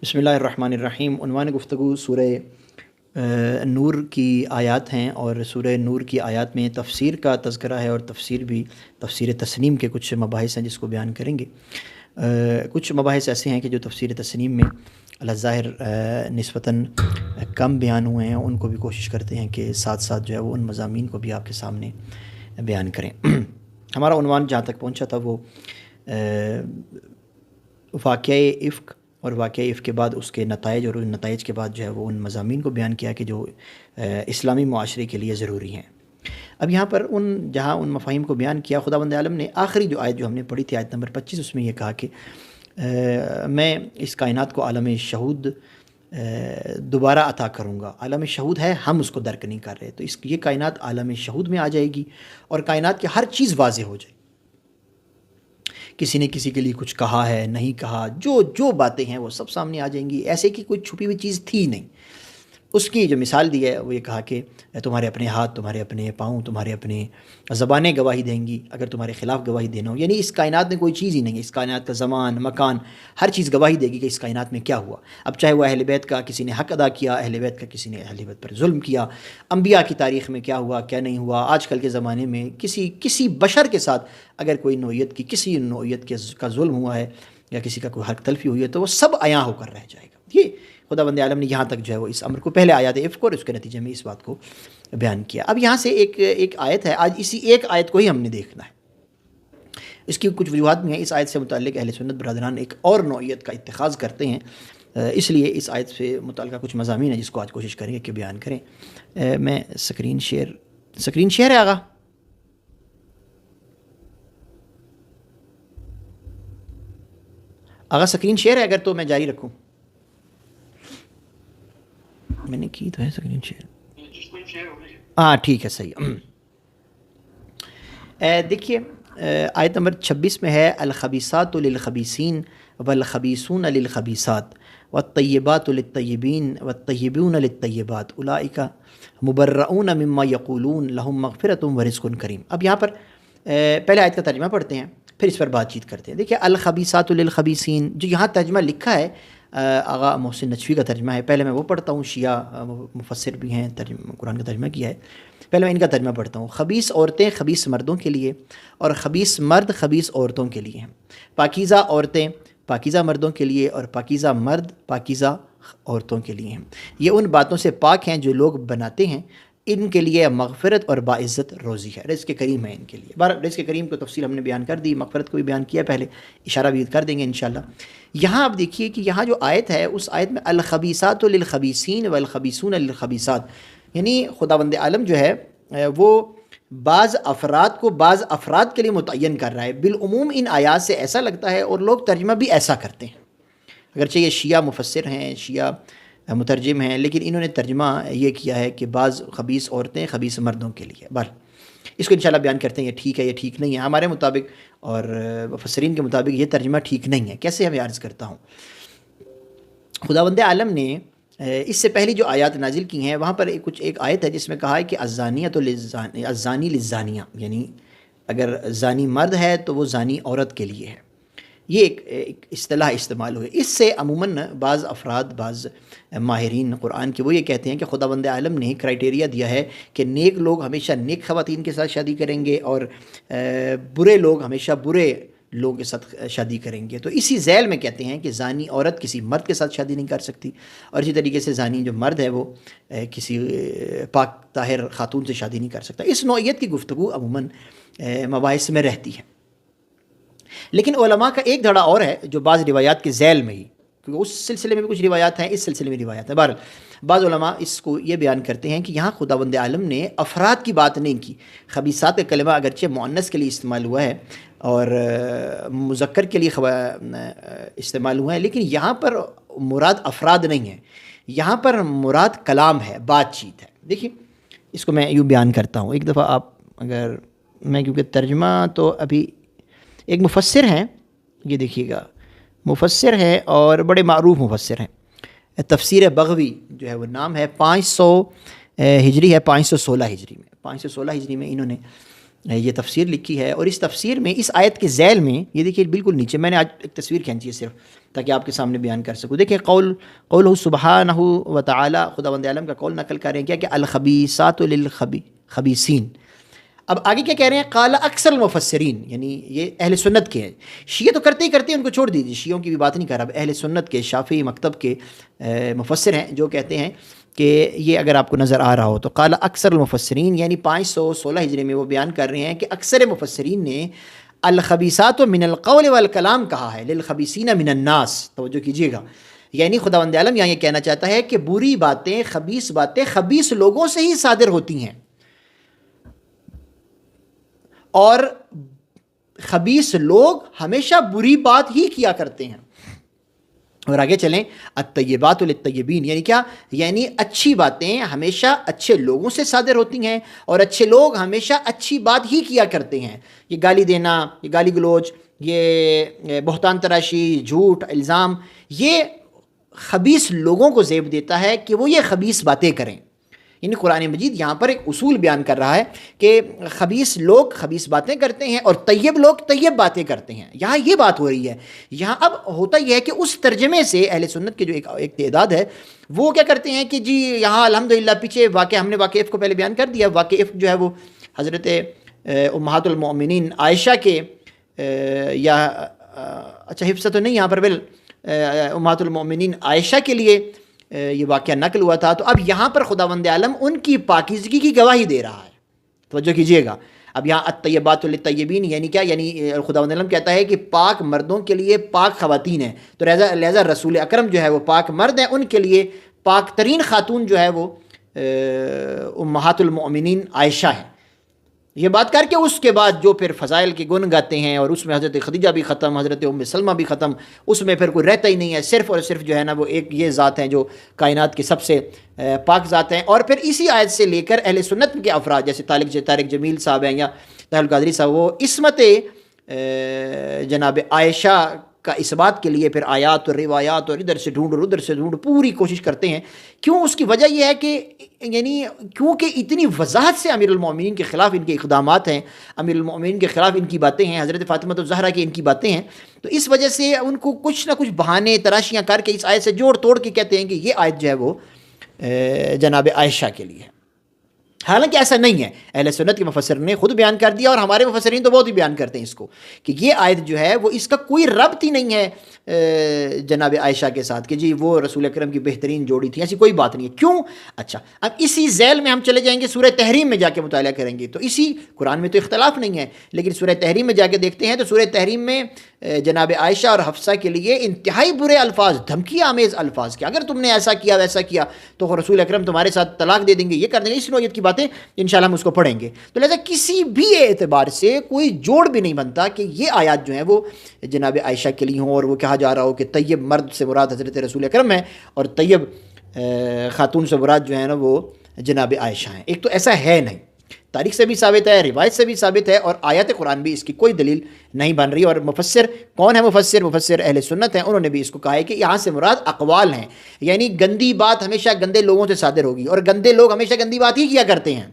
بسم اللہ الرحمن الرحیم۔ عنوان گفتگو سورہ نور کی آیات ہیں، اور سورہ نور کی آیات میں تفسیر کا تذکرہ ہے، اور تفسیر بھی تفسیر تسنیم کے کچھ مباحث ہیں جس کو بیان کریں گے۔ کچھ مباحث ایسے ہیں کہ جو تفسیر تسنیم میں الظاہر نسبتاً کم بیان ہوئے ہیں، ان کو بھی کوشش کرتے ہیں کہ ساتھ ساتھ جو ہے وہ ان مضامین کو بھی آپ کے سامنے بیان کریں۔ ہمارا عنوان جہاں تک پہنچا تھا وہ واقعہ افک اور واقعہ افک کے بعد اس کے نتائج، اور ان نتائج کے بعد جو ہے وہ ان مضامین کو بیان کیا کہ جو اسلامی معاشرے کے لیے ضروری ہیں۔ اب یہاں پر جہاں ان مفاہیم کو بیان کیا، خداوند عالم نے آخری جو آیت جو ہم نے پڑھی تھی، آیت نمبر 25، اس میں یہ کہا کہ میں اس کائنات کو عالم شہود دوبارہ عطا کروں گا۔ عالم شہود ہے، ہم اس کو درک نہیں کر رہے، تو یہ کائنات عالم شہود میں آ جائے گی اور کائنات کی ہر چیز واضح ہو جائے گی۔ کسی نے کسی کے لیے کچھ کہا ہے، نہیں کہا، جو باتیں ہیں وہ سب سامنے آ جائیں گی، ایسے کہ کوئی چھپی ہوئی چیز تھی نہیں۔ اس کی جو مثال دی ہے وہ یہ کہا کہ تمہارے اپنے ہاتھ، تمہارے اپنے پاؤں، تمہارے اپنے زبانیں گواہی دیں گی اگر تمہارے خلاف گواہی دینا ہو۔ یعنی اس کائنات میں کوئی چیز ہی نہیں ہے، اس کائنات کا زمان، مکان، ہر چیز گواہی دے گی کہ اس کائنات میں کیا ہوا۔ اب چاہے وہ اہل بیت کا کسی نے حق ادا کیا، اہل بیت کا کسی نے اہل بیت پر ظلم کیا، انبیاء کی تاریخ میں کیا ہوا کیا نہیں ہوا، آج کل کے زمانے میں کسی بشر کے ساتھ اگر کوئی نوعیت کی کسی نوعیت کا ظلم ہوا ہے یا کسی کا کوئی حق تلفی ہوئی ہے تو وہ سب عیاں ہو کر رہ جائے گا۔ یہ خداوند عالم نے یہاں تک جو ہے وہ اس امر کو پہلے آیات افک اور اس کے نتیجے میں اس بات کو بیان کیا۔ اب یہاں سے ایک آیت ہے، آج اسی ایک آیت کو ہی ہم نے دیکھنا ہے۔ اس کی کچھ وجوہات بھی ہیں۔ اس آیت سے متعلق اہل سنت برادران ایک اور نوعیت کا اتخاذ کرتے ہیں، اس لیے اس آیت سے متعلقہ کچھ مضامین ہیں جس کو آج کوشش کریں گے کہ بیان کریں۔ میں سکرین شیئر ہے آغا سکرین شیئر ہے اگر تو میں جاری رکھوں۔ میں نے کی تو ہے سکرین شیئر، ہاں ٹھیک ہے، صحیح۔ دیکھیے آیت نمبر 26 میں ہے الخبیثات للخبیثین والخبیثون للخبیثات والطیبات للطیبین والطیبون للطیبات اولئک مبرؤون مما یقولون لہم مغفرۃ ورزق کریم۔ اب یہاں پر پہلے آیت کا ترجمہ پڑھتے ہیں، پھر اس پر بات چیت کرتے ہیں۔ دیکھیے الخبیثات للخبیثین، جو یہاں ترجمہ لکھا ہے آغا محسن نجفی کا ترجمہ ہے، پہلے میں وہ پڑھتا ہوں، شیعہ مفسر بھی ہیں، قرآن کا ترجمہ کیا ہے، پہلے میں ان کا ترجمہ پڑھتا ہوں۔ خبیث عورتیں خبیث مردوں کے لیے، اور خبیث مرد خبیث عورتوں کے لیے ہیں۔ پاکیزہ عورتیں پاکیزہ مردوں کے لیے، اور پاکیزہ مرد پاکیزہ عورتوں کے لیے ہیں۔ یہ ان باتوں سے پاک ہیں جو لوگ بناتے ہیں، ان کے لیے مغفرت اور باعزت روزی ہے، رزق کریم ہے ان کے لیے۔ رزق کریم کو تفصیل ہم نے بیان کر دی، مغفرت کو بھی بیان کیا پہلے، اشارہ بھی کر دیں گے انشاءاللہ۔ یہاں آپ دیکھیے کہ یہاں جو آیت ہے، اس آیت میں الخبیثات للخبیثین والخبیثون للخبیثات، یعنی خداوند عالم جو ہے وہ بعض افراد کو بعض افراد کے لیے متعین کر رہا ہے۔ بالعموم ان آیات سے ایسا لگتا ہے، اور لوگ ترجمہ بھی ایسا کرتے ہیں، اگرچہ یہ شیعہ مفسر ہیں، شیعہ مترجم ہیں، لیکن انہوں نے ترجمہ یہ کیا ہے کہ بعض خبیث عورتیں خبیث مردوں کے لیے۔ اس کو انشاءاللہ بیان کرتے ہیں، یہ ٹھیک ہے یہ ٹھیک نہیں ہے، ہمارے مطابق اور مفسرین کے مطابق یہ ترجمہ ٹھیک نہیں ہے۔ کیسے میں عرض کرتا ہوں، خداوند عالم نے اس سے پہلی جو آیات نازل کی ہیں، وہاں پر ایک آیت ہے جس میں کہا ہے کہ الزانی للزانیہ، یعنی اگر زانی مرد ہے تو وہ زانی عورت کے لیے ہے۔ یہ ایک اصطلاح استعمال ہوئی۔ اس سے عموماً بعض افراد، بعض ماہرین قرآن کے وہ یہ کہتے ہیں کہ خداوند عالم نے کرائٹیریا دیا ہے کہ نیک لوگ ہمیشہ نیک خواتین کے ساتھ شادی کریں گے، اور برے لوگ ہمیشہ برے لوگوں کے ساتھ شادی کریں گے۔ تو اسی ذیل میں کہتے ہیں کہ زانی عورت کسی مرد کے ساتھ شادی نہیں کر سکتی، اور اسی طریقے سے زانی جو مرد ہے وہ کسی پاک طاہر خاتون سے شادی نہیں کر سکتا۔ اس نوعیت کی گفتگو عموماً مباحث میں رہتی ہے، لیکن علماء کا ایک دھڑا اور ہے جو بعض روایات کے ذیل میں ہی، کیونکہ اس سلسلے میں بھی کچھ روایات ہیں، اس سلسلے میں روایات ہیں۔ بہرحال بعض علماء اس کو یہ بیان کرتے ہیں کہ یہاں خداوند عالم نے افراد کی بات نہیں کی۔ خبیثات کا کلمہ اگرچہ مؤنث کے لیے استعمال ہوا ہے اور مذکر کے لیے استعمال ہوا ہے، لیکن یہاں پر مراد افراد نہیں ہے، یہاں پر مراد کلام ہے، بات چیت ہے۔ دیکھیے اس کو میں یوں بیان کرتا ہوں، ایک دفعہ آپ اگر میں، کیونکہ ترجمہ تو ابھی ایک مفسر ہیں، یہ دیکھیے گا مفسر ہے اور بڑے معروف مفسر ہیں، تفسیر بغوی جو ہے وہ نام ہے، 500 ہجری ہے، 516 ہجری میں، 516 ہجری میں انہوں نے یہ تفسیر لکھی ہے۔ اور اس تفسیر میں اس آیت کے ذیل میں یہ دیکھیے بالکل نیچے، میں نے آج ایک تصویر کھینچی ہے صرف، تاکہ آپ کے سامنے بیان کر سکوں. دیکھیں قول سبحانہ و تعالی، خداوند عالم کا قول نقل کر رہے ہیں کیا کہ الخبیثات للخبیثین. اب آگے کیا کہہ رہے ہیں؟ قال اکثر المفسرین، یعنی یہ اہل سنت کے ہیں. شیعہ تو کرتے ہی کرتے ہیں، ان کو چھوڑ دیجیے، شیعوں کی بھی بات نہیں کر رہا. اب اہل سنت کے شافعی مکتب کے مفسر ہیں جو کہتے ہیں کہ یہ اگر آپ کو نظر آ رہا ہو تو قال اکثر المفسرین، یعنی 516 ہجری میں وہ بیان کر رہے ہیں کہ اکثر مفسرین نے الخبیثات من القول والکلام کہا ہے، للخبیثین من الناس. توجہ کیجیے گا، یعنی خداوند عالم یہاں یہ کہنا چاہتا ہے کہ بری باتیں، خبیث باتیں خبیث لوگوں سے ہی صادر ہوتی ہیں، اور خبیث لوگ ہمیشہ بری بات ہی کیا کرتے ہیں. اور آگے چلیں، الطیبات للطیبین، یعنی کیا؟ یعنی اچھی باتیں ہمیشہ اچھے لوگوں سے صادر ہوتی ہیں، اور اچھے لوگ ہمیشہ اچھی بات ہی کیا کرتے ہیں. یہ گالی دینا، یہ گالی گلوچ، یہ بہتان تراشی، جھوٹ، الزام، یہ خبیث لوگوں کو زیب دیتا ہے کہ وہ یہ خبیث باتیں کریں. یعنی قرآن مجید یہاں پر ایک اصول بیان کر رہا ہے کہ خبیث لوگ خبیث باتیں کرتے ہیں اور طیب لوگ طیب باتیں کرتے ہیں. یہاں یہ بات ہو رہی ہے. یہاں اب ہوتا یہ ہے کہ اس ترجمے سے اہل سنت کے جو ایک تعداد ہے وہ کیا کرتے ہیں کہ جی یہاں الحمدللہ پیچھے واقعہ، ہم نے واقع افک کو پہلے بیان کر دیا. واقع افک جو ہے وہ حضرت امہات المؤمنین عائشہ کے یا اچھا حفظہ تو نہیں یہاں پر، بل امہات المؤمنین عائشہ کے لیے یہ واقعہ نقل ہوا تھا. تو اب یہاں پر خداوند عالم ان کی پاکیزگی کی گواہی دے رہا ہے. توجہ کیجیے گا، اب یہاں الطیبات للطیبین یعنی کیا؟ یعنی خداوند عالم کہتا ہے کہ پاک مردوں کے لیے پاک خواتین ہیں، تو لہذا رسول اکرم جو ہے وہ پاک مرد ہیں، ان کے لیے پاک ترین خاتون جو ہے وہ امہات المؤمنین عائشہ ہیں. یہ بات کر کے اس کے بعد جو پھر فضائل کے گن گاتے ہیں، اور اس میں حضرت خدیجہ بھی ختم، حضرت ام سلمہ بھی ختم، اس میں پھر کوئی رہتا ہی نہیں ہے، صرف اور صرف جو ہے نا وہ ایک یہ ذات ہیں جو کائنات کی سب سے پاک ذات ہیں. اور پھر اسی آیت سے لے کر اہل سنت کے افراد جیسے طارق جمیل صاحب ہیں یا طاہر القادری صاحب، وہ عصمت جناب عائشہ کا اس بات کے لیے پھر آیات اور روایات اور ادھر سے ڈھونڈ اور ادھر سے ڈھونڈ پوری کوشش کرتے ہیں. کیوں؟ اس کی وجہ یہ ہے کہ یعنی کیونکہ اتنی وضاحت سے امیر المومنین کے خلاف ان کے اقدامات ہیں، امیر المومنین کے خلاف ان کی باتیں ہیں، حضرت فاطمہ الزہرا کی ان کی باتیں ہیں، تو اس وجہ سے ان کو کچھ نہ کچھ بہانے تراشیاں کر کے اس آیت سے جوڑ توڑ کے کہتے ہیں کہ یہ آیت جو ہے وہ جناب عائشہ کے لیے ہے. حالانکہ ایسا نہیں ہے. اہل سنت کے مفسر نے خود بیان کر دیا، اور ہمارے مفسرین تو بہت ہی بیان کرتے ہیں اس کو کہ یہ آیت جو ہے وہ اس کا کوئی ربط ہی نہیں ہے جناب عائشہ کے ساتھ کہ جی وہ رسول اکرم کی بہترین جوڑی تھی، ایسی کوئی بات نہیں ہے. کیوں؟ اچھا اب اسی ذیل میں ہم چلے جائیں گے، سورہ تحریم میں جا کے مطالعہ کریں گے تو اسی قرآن میں تو اختلاف نہیں ہے، لیکن سورہ تحریم میں جا کے دیکھتے ہیں تو سورہ تحریم میں جناب عائشہ اور حفصہ کے لیے انتہائی برے الفاظ، دھمکی آمیز الفاظ کہ اگر تم نے ایسا کیا ویسا کیا تو رسول اکرم تمہارے ساتھ طلاق دے دیں گے، یہ کر دیں گے. اس نوعیت کی باتیں انشاءاللہ ہم اس کو پڑھیں گے. تو لہذا کسی بھی اعتبار سے کوئی جوڑ بھی نہیں بنتا کہ یہ آیات جو ہیں وہ جناب عائشہ کے لیے ہوں اور وہ کہا جا رہا ہو کہ طیب مرد سے مراد حضرت رسول اکرم ہے اور طیب خاتون سے مراد جو ہے نا وہ جناب عائشہ ہیں. ایک تو ایسا ہے نہیں، تاریخ سے بھی ثابت ہے، روایت سے بھی ثابت ہے، اور آیات قرآن بھی اس کی کوئی دلیل نہیں بن رہی. اور مفسر کون ہے؟ مفسر اہل سنت ہیں، انہوں نے بھی اس کو کہا ہے کہ یہاں سے مراد اقوال ہیں، یعنی گندی بات ہمیشہ گندے لوگوں سے صادر ہوگی، اور گندے لوگ ہمیشہ گندی بات ہی کیا کرتے ہیں،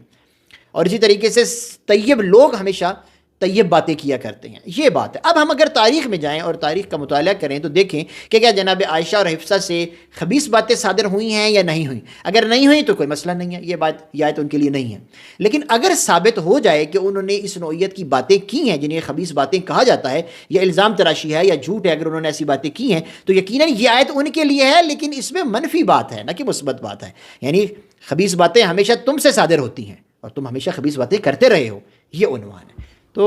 اور اسی طریقے سے طیب لوگ ہمیشہ طیب باتیں کیا کرتے ہیں. یہ بات ہے. اب ہم اگر تاریخ میں جائیں اور تاریخ کا مطالعہ کریں تو دیکھیں کہ کیا جناب عائشہ اور حفصہ سے خبیث باتیں صادر ہوئی ہیں یا نہیں ہوئی. اگر نہیں ہوئی تو کوئی مسئلہ نہیں ہے، یہ آیت ان کے لیے نہیں ہے. لیکن اگر ثابت ہو جائے کہ انہوں نے اس نوعیت کی باتیں کی ہیں جنہیں خبیث باتیں کہا جاتا ہے، یا الزام تراشی ہے یا جھوٹ ہے، اگر انہوں نے ایسی باتیں کی ہیں تو یقیناً یہ آیت ان کے لیے ہے، لیکن اس میں منفی بات ہے نہ کہ مثبت بات ہے. یعنی خبیث باتیں ہمیشہ تم سے صادر ہوتی ہیں اور تم ہمیشہ خبیث باتیں کرتے رہے ہو، یہ عنوان ہے. تو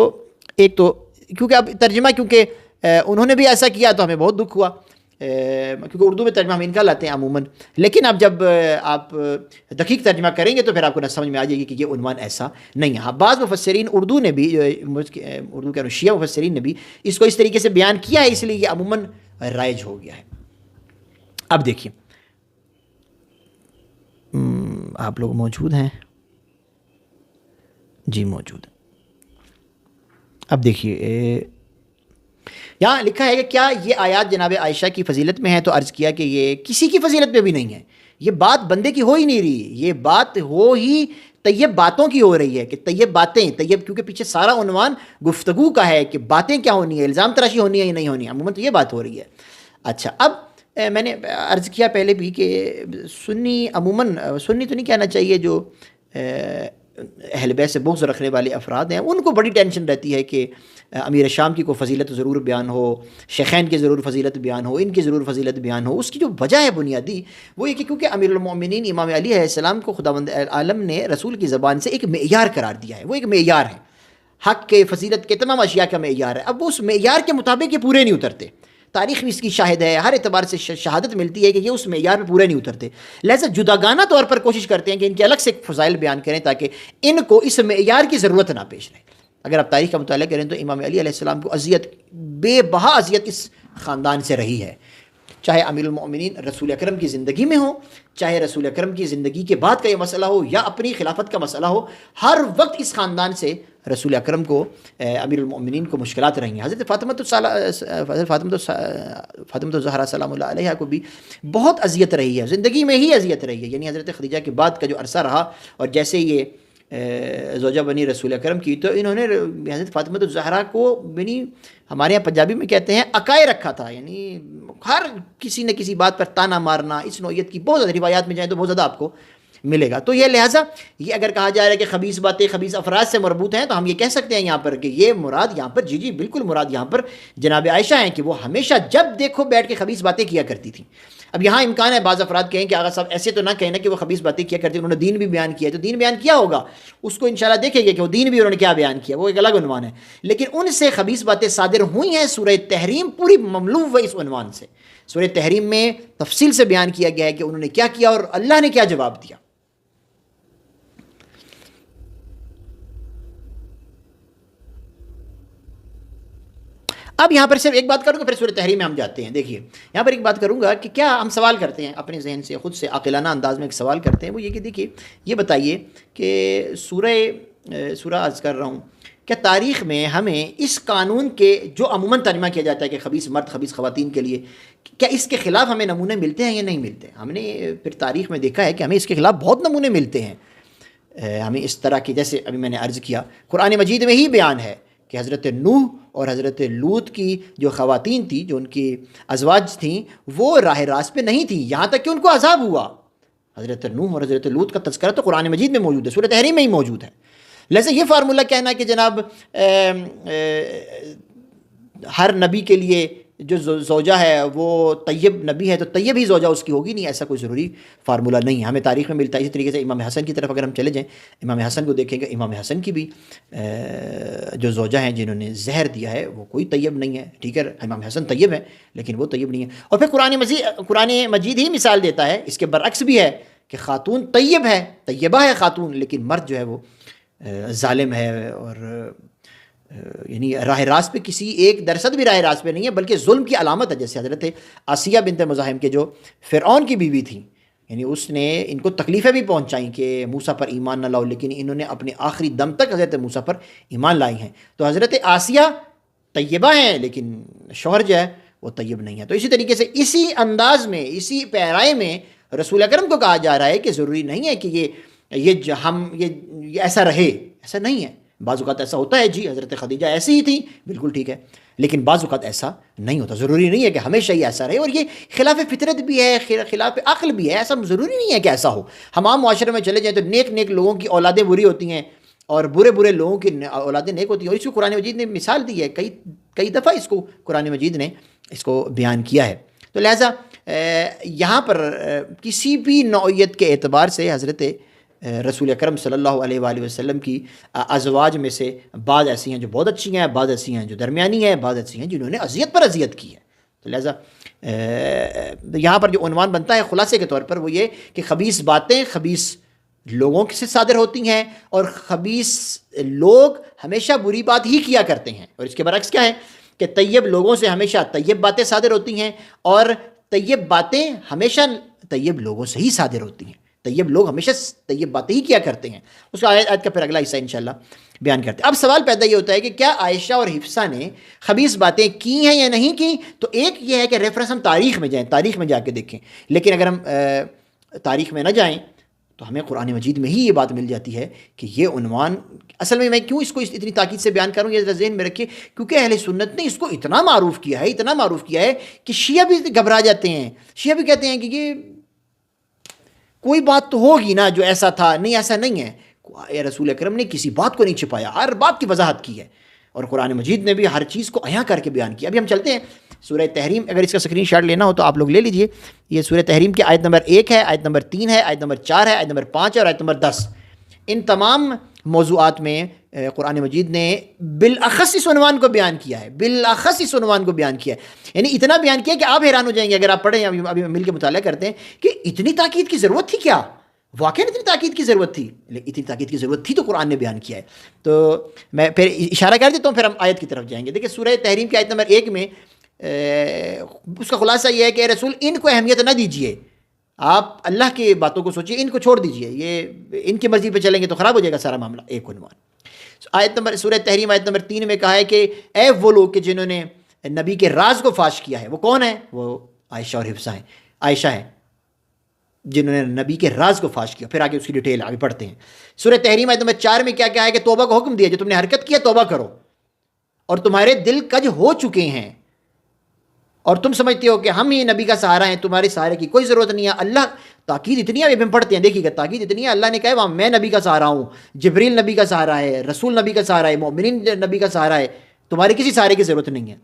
ایک تو کیونکہ اب ترجمہ کیونکہ انہوں نے بھی ایسا کیا تو ہمیں بہت دکھ ہوا، کیونکہ اردو میں ترجمہ ہم ان کا لاتے ہیں عموماً، لیکن اب جب آپ دقیق ترجمہ کریں گے تو پھر آپ کو نہ سمجھ میں آ جائے گی کہ یہ عنوان ایسا نہیں ہے. ہاں بعض مفسرین اردو نے بھی، اردو کے شیعہ مفسرین نے بھی اس کو اس طریقے سے بیان کیا ہے، اس لیے یہ عموماً رائج ہو گیا ہے. اب دیکھیے آپ لوگ موجود ہیں؟ جی موجود ہیں. اب دیکھیے یہاں لکھا ہے کہ کیا یہ آیات جناب عائشہ کی فضیلت میں ہے، تو عرض کیا کہ یہ کسی کی فضیلت میں بھی نہیں ہے. یہ بات بندے کی ہو ہی نہیں رہی، یہ بات ہو ہی طیب باتوں کی ہو رہی ہے کہ طیب باتیں، طیب کیونکہ پیچھے سارا عنوان گفتگو کا ہے کہ باتیں کیا ہونی ہے، الزام تراشی ہونی ہے یا نہیں ہونی ہے، عموماً تو یہ بات ہو رہی ہے. اچھا، اب میں نے عرض کیا پہلے بھی کہ سنی عموماً، سنی تو نہیں کہنا چاہیے، جو اہل بیت سے بغض رکھنے والے افراد ہیں ان کو بڑی ٹینشن رہتی ہے کہ امیر شام کی کوئی فضیلت ضرور بیان ہو، شیخین کی ضرور فضیلت بیان ہو، ان کی ضرور فضیلت بیان ہو۔ اس کی جو وجہ ہے بنیادی وہ یہ کہ کیونکہ امیر المومنین امام علی علیہ السلام کو خداوند عالم نے رسول کی زبان سے ایک معیار قرار دیا ہے، وہ ایک معیار ہے، حق کے، فضیلت کے، تمام اشیاء کا معیار ہے۔ اب وہ اس معیار کے مطابق یہ پورے نہیں اترتے، تاریخ بھی اس کی شاہد ہے، ہر اعتبار سے شہادت ملتی ہے کہ یہ اس معیار پہ پورے نہیں اترتے، لہذا جداگانہ طور پر کوشش کرتے ہیں کہ ان کے الگ سے فضائل بیان کریں تاکہ ان کو اس معیار کی ضرورت نہ پیش رہے۔ اگر آپ تاریخ کا مطالعہ کریں تو امام علی علیہ السلام کو اذیت، بے بہا اذیت اس خاندان سے رہی ہے، چاہے امیر المؤمنین رسول اکرم کی زندگی میں ہو، چاہے رسول اکرم کی زندگی کے بعد کا یہ مسئلہ ہو یا اپنی خلافت کا مسئلہ ہو، ہر وقت اس خاندان سے رسول اکرم کو، امیر المؤمنین کو مشکلات رہی ہیں۔ حضرت فاطمہ الزہرا سلام اللہ علیہا کو بھی بہت اذیت رہی ہے، زندگی میں ہی اذیت رہی ہے، یعنی حضرت خدیجہ کے بعد کا جو عرصہ رہا، اور جیسے یہ زوجہ بنی رسول اکرم کی تو انہوں نے حضرت فاطمہ الزہرا کو بنی، ہمارے یہاں پنجابی میں کہتے ہیں اکائے رکھا تھا، یعنی ہر کسی نہ کسی بات پر تانا مارنا، اس نوعیت کی بہت زیادہ روایات میں جائیں تو بہت زیادہ آپ کو ملے گا۔ تو یہ لہٰذا یہ اگر کہا جا رہا ہے کہ خبیث باتیں خبیث افراد سے مربوط ہیں تو ہم یہ کہہ سکتے ہیں یہاں پر کہ یہ مراد یہاں پر جی بالکل مراد یہاں پر جناب عائشہ ہیں کہ وہ ہمیشہ جب دیکھو بیٹھ کے خبیث باتیں کیا کرتی تھیں۔ اب یہاں امکان ہے بعض افراد کہیں کہ آغا صاحب ایسے تو نہ کہنا کہ وہ خبیث باتیں کیا کرتی، انہوں نے دین بھی بیان کیا ہے، تو دین بیان کیا ہوگا اس کو انشاءاللہ دیکھیں گے کہ وہ دین بھی انہوں نے کیا بیان کیا، وہ ایک الگ عنوان ہے، لیکن ان سے خبیث باتیں صادر ہوئی ہیں۔ سورہ تحریم پوری مملوء ہے اس عنوان سے، سورہ تحریم میں تفصیل سے بیان کیا گیا ہے کہ انہوں نے کیا کیا اور اللہ نے کیا جواب دیا۔ اب یہاں پر صرف ایک بات کروں گا، پھر سورہ تحریم میں ہم جاتے ہیں۔ دیکھیے یہاں پر ایک بات کروں گا کہ کیا ہم سوال کرتے ہیں اپنے ذہن سے، خود سے عاقلانہ انداز میں ایک سوال کرتے ہیں، وہ یہ کہ دیکھیے یہ بتائیے کہ سورہ عرض کر رہا ہوں، کیا تاریخ میں ہمیں اس قانون کے جو عموماً ترجمہ کیا جاتا ہے کہ خبیث مرد خبیث خواتین کے لیے، کیا اس کے خلاف ہمیں نمونے ملتے ہیں یا نہیں ملتے؟ ہم نے پھر تاریخ میں دیکھا ہے کہ ہمیں اس کے خلاف بہت نمونے ملتے ہیں۔ ہمیں اس طرح کی، جیسے ابھی میں نے عرض کیا، قرآن مجید میں ہی بیان ہے کہ حضرت نوح اور حضرت لوط کی جو خواتین تھیں، جو ان کی ازواج تھیں، وہ راہ راست پہ نہیں تھیں، یہاں تک کہ ان کو عذاب ہوا۔ حضرت نوح اور حضرت لوط کا تذکرہ تو قرآن مجید میں موجود ہے، سورہ تحریم میں ہی موجود ہے۔ لہذا یہ فارمولہ کہنا کہ جناب ہر نبی کے لیے جو زوجہ ہے وہ طیب نبی ہے تو طیب ہی زوجہ اس کی ہوگی، نہیں، ایسا کوئی ضروری فارمولہ نہیں ہے، ہمیں تاریخ میں ملتا ہے۔ اسی طریقے سے امام حسن کی طرف اگر ہم چلے جائیں، امام حسن کو دیکھیں گے، امام حسن کی بھی جو زوجہ ہیں جنہوں نے زہر دیا ہے وہ کوئی طیب نہیں ہے، ٹھیک ہے، امام حسن طیب ہے لیکن وہ طیب نہیں ہے۔ اور پھر قرآن مجید ہی مثال دیتا ہے، اس کے برعکس بھی ہے کہ خاتون طیب ہے، طیبہ ہے خاتون، لیکن مرد جو ہے وہ ظالم ہے، اور یعنی راہ راست پہ کسی ایک درصد بھی راہ راست پہ نہیں ہے، بلکہ ظلم کی علامت ہے۔ جیسے حضرت آسیہ بنت مزاحم کے جو فرعون کی بیوی تھیں، یعنی اس نے ان کو تکلیفیں بھی پہنچائیں کہ موسیٰ پر ایمان نہ لاؤ، لیکن انہوں نے اپنے آخری دم تک حضرت موسیٰ پر ایمان لائی ہیں۔ تو حضرت آسیہ طیبہ ہیں لیکن شوہر جو ہے وہ طیب نہیں ہے۔ تو اسی طریقے سے اسی انداز میں، اسی پیرائے میں رسول اکرم کو کہا جا رہا ہے کہ ضروری نہیں ہے کہ یہ ایسا رہے، ایسا نہیں ہے۔ بعض اوقات ایسا ہوتا ہے، جی حضرت خدیجہ ایسی ہی تھی، بالکل ٹھیک ہے، لیکن بعض اوقات ایسا نہیں ہوتا، ضروری نہیں ہے کہ ہمیشہ ہی ایسا رہے، اور یہ خلاف فطرت بھی ہے، خلاف عقل بھی ہے، ایسا ضروری نہیں ہے کہ ایسا ہو۔ ہم عام معاشرے میں چلے جائیں تو نیک لوگوں کی اولادیں بری ہوتی ہیں اور برے لوگوں کی اولادیں نیک ہوتی ہیں، اور اس کو قرآن مجید نے مثال دی ہے، کئی دفعہ اس کو قرآن مجید نے اس کو بیان کیا ہے۔ تو لہٰذا یہاں پر کسی بھی نوعیت کے اعتبار سے حضرت رسول اکرم صلی اللہ علیہ وآلہ وسلم کی ازواج میں سے بعض ایسی ہیں جو بہت اچھی ہیں، بعض ایسی ہیں جو درمیانی ہیں، بعض ایسی ہیں جنہوں نے اذیت پر اذیت کی ہے۔ تو لہٰذا یہاں پر جو عنوان بنتا ہے خلاصے کے طور پر وہ یہ کہ خبیث باتیں خبیث لوگوں سے صادر ہوتی ہیں، اور خبیث لوگ ہمیشہ بری بات ہی کیا کرتے ہیں، اور اس کے برعکس کیا ہے کہ طیب لوگوں سے ہمیشہ طیب باتیں صادر ہوتی ہیں، اور طیب باتیں ہمیشہ طیب لوگوں سے ہی صادر ہوتی ہیں، طیب لوگ ہمیشہ طیب باتیں ہی کیا کرتے ہیں۔ اس کا آیت کا پھر اگلا حصہ انشاءاللہ بیان کرتے ہیں۔ اب سوال پیدا یہ ہوتا ہے کہ کیا عائشہ اور حفصہ نے خبیث باتیں کی ہیں یا نہیں کی؟ تو ایک یہ ہے کہ ریفرنس ہم تاریخ میں جائیں، تاریخ میں جا کے دیکھیں، لیکن اگر ہم تاریخ میں نہ جائیں تو ہمیں قرآن مجید میں ہی یہ بات مل جاتی ہے کہ یہ عنوان اصل میں کیوں اس کو اتنی تاکید سے بیان کروں، یہ ذہن میں رکھیے، کیونکہ اہل سنت نے اس کو اتنا معروف کیا ہے کہ شیعہ بھی گھبرا جاتے ہیں، شیعہ بھی کہتے ہیں کہ یہ کوئی بات تو ہوگی نا جو ایسا تھا، نہیں ایسا نہیں ہے، رسول اکرم نے کسی بات کو نہیں چھپایا، ہر بات کی وضاحت کی ہے، اور قرآن مجید نے بھی ہر چیز کو عیاں کر کے بیان کیا۔ ابھی ہم چلتے ہیں سورہ تحریم، اگر اس کا اسکرین شاٹ لینا ہو تو آپ لوگ لے لیجئے۔ یہ سورہ تحریم کی آیت نمبر 1 ہے، آیت نمبر 3 ہے، آیت نمبر 4 ہے، آیت نمبر 5 ہے اور آیت نمبر 10۔ ان تمام موضوعات میں قرآن مجید نے بالاخص اس عنوان کو بیان کیا ہے، بالاخص اس عنوان کو بیان کیا ہے، یعنی اتنا بیان کیا کہ آپ حیران ہو جائیں گے اگر آپ پڑھیں، ابھی مل کے مطالعہ کرتے ہیں کہ اتنی تاکید کی ضرورت تھی کیا؟ واقعی اتنی تاکید کی ضرورت تھی؟ اتنی تاکید کی ضرورت تھی تو قرآن نے بیان کیا ہے۔ تو میں پھر اشارہ کر دیتا ہوں، پھر ہم آیت کی طرف جائیں گے۔ دیکھیں سورہ تحریم کی آیت نمبر 1 میں اس کا خلاصہ یہ ہے کہ اے رسول ان کو اہمیت نہ دیجیے، آپ اللہ کی باتوں کو سوچیے، ان کو چھوڑ دیجیے، یہ ان کی مرضی پہ چلیں گے تو خراب ہو جائے گا سارا معاملہ۔ ایک عنوان آیت نمبر سورہ تحریم آیت نمبر 3 میں کہا ہے کہ اے وہ لوگ کہ جنہوں نے نبی کے راز کو فاش کیا ہے، وہ کون ہے؟ وہ عائشہ اور حفصہ ہیں، عائشہ ہیں جنہوں نے نبی کے راز کو فاش کیا۔ پھر آگے اس کی ڈیٹیل آگے پڑھتے ہیں۔ سورہ تحریم آیت نمبر 4 میں کیا کیا ہے کہ توبہ کا حکم دیا، جو تم نے حرکت کیا توبہ کرو، اور تمہارے دل کج ہو چکے ہیں اور تم سمجھتے ہو کہ ہم ہی نبی کا سہارا ہیں، تمہارے سہارے کی کوئی ضرورت نہیں ہے۔ اللہ تاکید اتنی ہے، ہم پڑھتے ہیں، دیکھیے گا تاکید اتنی ہے، اللہ نے کہا ہے میں نبی کا سہارا ہوں، جبریل نبی کا سہارا ہے، رسول نبی کا سہارا ہے، مومنین نبی کا سہارا ہے، تمہارے کسی سہارے کی ضرورت نہیں ہے۔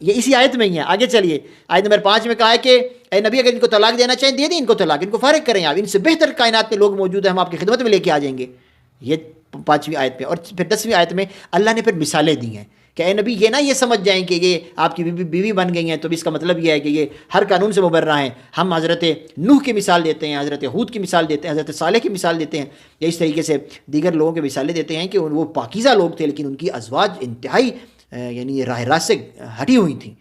یہ اسی آیت میں ہی ہے۔ آگے چلیے، آیت نمبر 5 میں کہا ہے کہ اے نبی اگر ان کو طلاق دینا چاہیں دے دیں ان کو طلاق، ان کو فارغ کریں، آپ ان سے بہتر کائنات میں لوگ موجود ہیں، ہم آپ کی خدمت میں لے کے آ جائیں گے۔ یہ 5ویں آیت میں، اور پھر 10ویں آیت میں اللہ نے پھر مثالیں دی ہیں کہ اے نبی یہ نہ یہ سمجھ جائیں کہ یہ آپ کی بیوی بن گئی ہیں تو اس کا مطلب یہ ہے کہ یہ ہر قانون سے مبرہ ہیں۔ ہم حضرت نوح کی مثال دیتے ہیں، حضرت ہود کی مثال دیتے ہیں، حضرت صالح کی مثال دیتے ہیں، یا اس طریقے سے دیگر لوگوں کی مثالیں دیتے ہیں کہ وہ پاکیزہ لوگ تھے لیکن ان کی ازواج انتہائی یعنی راہ راست سے ہٹی ہوئی تھیں۔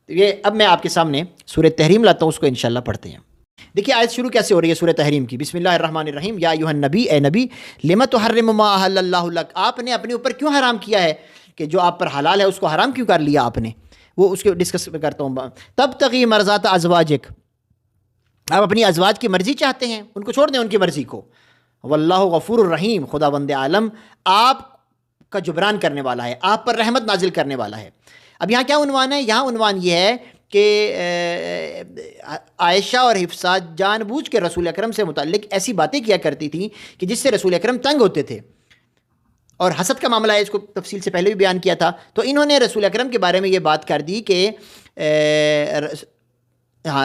تو یہ اب میں آپ کے سامنے سورہ تحریم لاتا ہوں، اس کو انشاءاللہ پڑھتے ہیں۔ دیکھیے آیت شروع کیسے ہو رہی ہے سورہ تحریم کی۔ بسم اللہ الرحمن الرحیم، یا ایھا النبی، اے نبی، لم تحرم ما احل اللہ لک، آپ نے اپنے اوپر کیوں حرام کیا ہے کہ جو آپ پر حلال ہے اس کو حرام کیوں کر لیا آپ نے؟ وہ اس کو ڈسکس کرتا ہوں۔ تبتغی مرضات ازواجک، آپ اپنی ازواج کی مرضی چاہتے ہیں، ان کو چھوڑ دیں ان کی مرضی کو۔ واللہ غفور الرحیم، خداوند عالم آپ کا جبران کرنے والا ہے، آپ پر رحمت نازل کرنے والا ہے۔ اب یہاں کیا عنوان ہے؟ یہاں عنوان یہ ہے کہ عائشہ اور حفصہ جان بوجھ کے رسول اکرم سے متعلق ایسی باتیں کیا کرتی تھیں کہ جس سے رسول اکرم تنگ ہوتے تھے، اور حسد کا معاملہ ہے، اس کو تفصیل سے پہلے بھی بیان کیا تھا۔ تو انہوں نے رسول اکرم کے بارے میں یہ بات کر دی کہ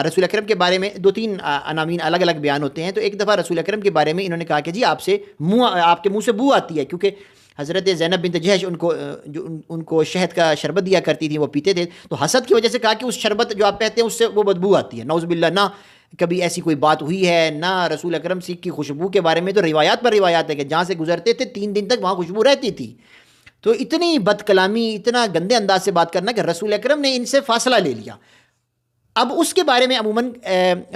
رسول اکرم کے بارے میں 2-3 عناوین الگ الگ بیان ہوتے ہیں۔ تو ایک دفعہ رسول اکرم کے بارے میں انہوں نے کہا کہ جی آپ کے منہ سے بو آتی ہے، کیونکہ حضرت زینب بنت جہش ان کو شہد کا شربت دیا کرتی تھی، وہ پیتے تھے، تو حسد کی وجہ سے کہا کہ اس شربت جو آپ پیتے ہیں اس سے وہ بدبو آتی ہے، نعوذ باللہ۔ نہ کبھی ایسی کوئی بات ہوئی ہے، نہ رسول اکرم کی خوشبو کے بارے میں تو روایات پر روایات ہے کہ جہاں سے گزرتے تھے 3 دن تک وہاں خوشبو رہتی تھی۔ تو اتنی بد کلامی، اتنا گندے انداز سے بات کرنا کہ رسول اکرم نے ان سے فاصلہ لے لیا۔ اب اس کے بارے میں عموماً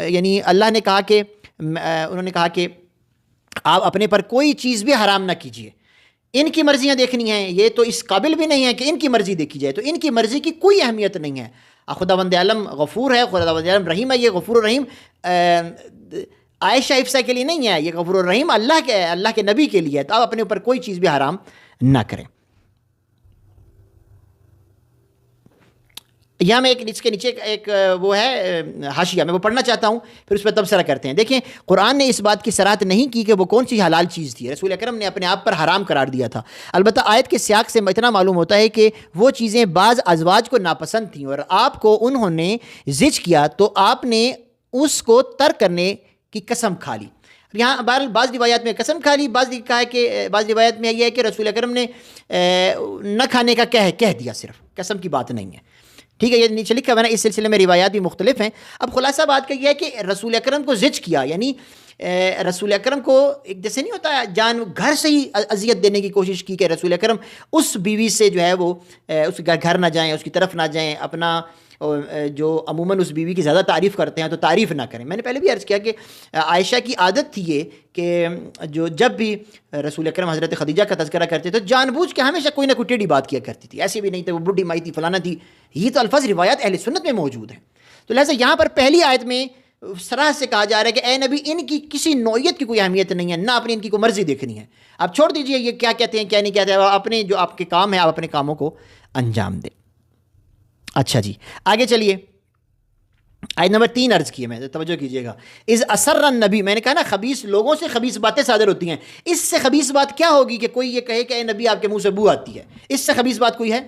یعنی اللہ نے کہا کہ انہوں نے کہا کہ آپ اپنے پر کوئی چیز بھی حرام نہ کیجیے، ان کی مرضیاں دیکھنی ہیں، یہ تو اس قابل بھی نہیں ہے کہ ان کی مرضی دیکھی جائے، تو ان کی مرضی کی کوئی اہمیت نہیں ہے۔ خداوند عالم غفور ہے، خداوند عالم رحیم ہے۔ یہ غفور الرحیم عائشہ حفصہ کے لیے نہیں ہے، یہ غفور الرحیم اللہ کے نبی کے لیے ہے۔ تو آپ اپنے اوپر کوئی چیز بھی حرام نہ کریں۔ یہاں میں اس کے نیچے ایک وہ ہے حاشیہ، میں وہ پڑھنا چاہتا ہوں، پھر اس پہ تبصرہ کرتے ہیں۔ دیکھیں قرآن نے اس بات کی صراحت نہیں کی کہ وہ کون سی حلال چیز تھی، رسول اکرم نے اپنے آپ پر حرام قرار دیا تھا۔ البتہ آیت کے سیاق سے اتنا معلوم ہوتا ہے کہ وہ چیزیں بعض ازواج کو ناپسند تھیں اور آپ کو انہوں نے زج کیا تو آپ نے اس کو ترک کرنے کی قسم کھا لی۔ یہاں بعض روایات میں قسم کھا لی، بعض روایت میں یہ ہے کہ رسول اکرم نے نہ کھانے کا کہہ دیا، صرف قسم کی بات نہیں ہے۔ ٹھیک ہے، یہ نیچے لکھا ہوا ہے نا، اس سلسلے میں روایات بھی مختلف ہیں۔ اب خلاصہ بات کا یہ ہے کہ رسول اکرم کو زج کیا، یعنی رسول اکرم کو ایک جیسے نہیں ہوتا جان گھر سے ہی اذیت دینے کی کوشش کی کہ رسول اکرم اس بیوی سے جو ہے وہ اس کے گھر نہ جائیں، اس کی طرف نہ جائیں، اپنا جو عموماً اس بیوی کی زیادہ تعریف کرتے ہیں تو تعریف نہ کریں۔ میں نے پہلے بھی عرض کیا کہ عائشہ کی عادت تھی یہ کہ جو جب بھی رسول اکرم حضرت خدیجہ کا تذکرہ کرتے تو جان بوجھ کے ہمیشہ کوئی نہ کوئی ٹیڑھی بات کیا کرتی تھی، ایسی بھی نہیں تھی وہ بڈھی مائی تھی فلانا تھی۔ یہ تو الفاظ روایات اہل سنت میں موجود ہیں۔ تو لہٰذا یہاں پر پہلی آیت میں صراحت سے کہا جا رہا ہے کہ اے نبی ان کی کسی نوعیت کی کوئی اہمیت نہیں ہے، نہ اپنی ان کی کوئی مرضی دیکھنی ہے، آپ چھوڑ دیجئے یہ کیا کہتے ہیں کیا نہیں کہتے ہیں، اپنے جو آپ کے کام ہیں آپ اپنے کاموں کو انجام دیں۔ اچھا جی آگے چلیے، آیت نمبر 3 عرض کی ہے میں، توجہ کیجئے گا، اذ اسر النبی، میں نے کہا نا خبیث لوگوں سے خبیث باتیں صادر ہوتی ہیں، اس سے خبیث بات کیا ہوگی کہ کوئی یہ کہے کہ اے نبی آپ کے منہ سے بو آتی ہے، اس سے خبیث بات کوئی ہے؟